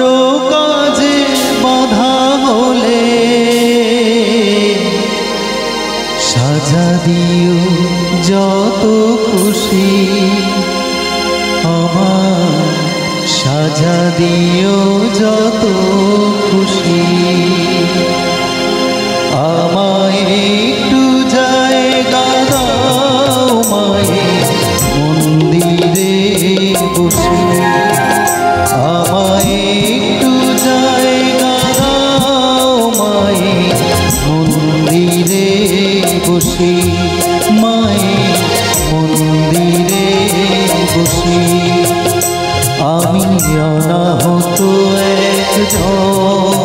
কারো কাজে বাধা হলে সাজা দিও যত খুশি আমার সাজা দিও যত খুশি আমায় একটু জায়গা দাও মায়ের মন্দিরে বসে আমায় একটু জায়গা দাও মায়ের মন্দিরে বসে মায়ের মন্দিরে বসে আমি অনাহত একজন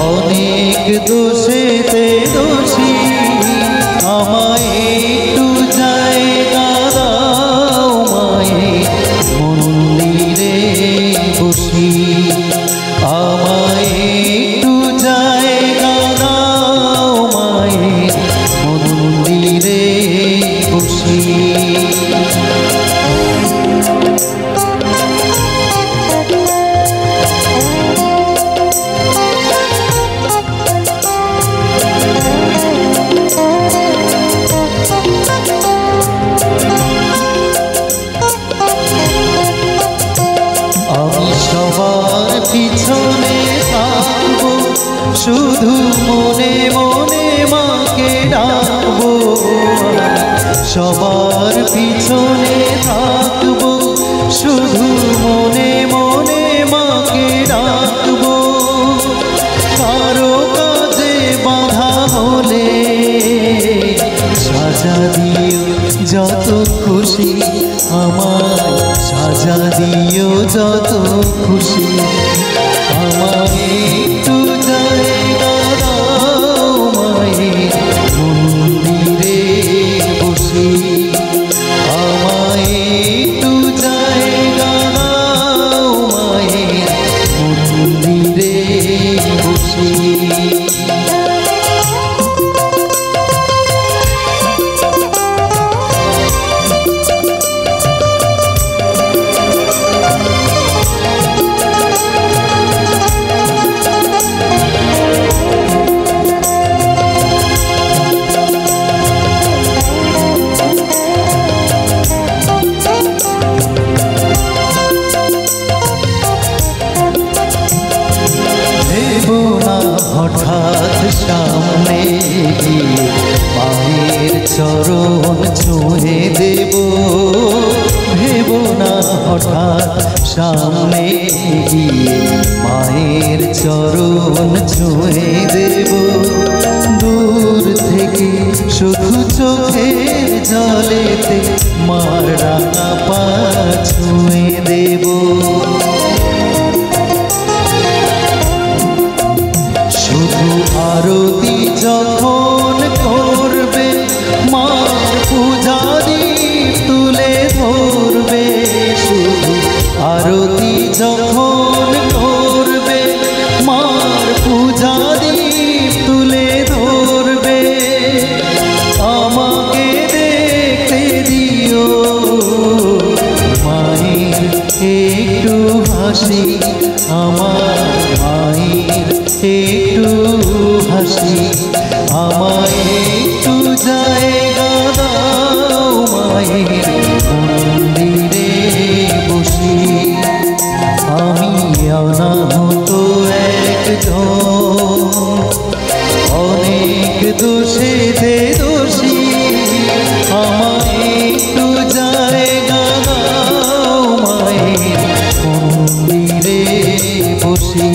অনেক দোষেতে দোষী আমায় একটু জায়গা দাও মায়ের মন্দিরে বসি আমায় একটু জায়গা দাও মায়ের মন্দিরে বসি সবার পিছনে থাকবো শুধু মনে মনে মাকে ডাকবো সবার পিছনে থাকবো শুধু মনে মনে মাকে ডাকবো কারো কাজে বাধা হলে সাজা দিও যত খুশি আমায় সাজা দিও যত খুশি আমায় একটু জায়গা দাও মায়ের মন্দিরে বসি আমায় একটু জায়গা দাও মায়ের মন্দিরে বসি হঠাৎ সামনে গিয়ে মায়ের চরণ ছুঁয়ে দেব ভেব না হঠাৎ সামনে গিয়ে মায়ের চরণ ছুঁয়ে দেব দূর থেকে শুধু চোখের জলেতে মার রাঙা পা ছুঁয়ে দেব শুধু আরতি যখন করবে মার পূজা দীপ তুলে ধরবে শুধু আরতি যখন করবে মার পূজা দীপ তুলে ধরবে আমাকে দেখতে দিও মায়ের একটু হাসি আমার মায়ের একটু হাসি আমায় একটু জায়গা দাও মায়ের মন্দিরে বসি আমি অনাহত একজন অনেক দোষেতে দোষী আমায় একটু জায়গা দাও মায়ের মন্দিরে বসি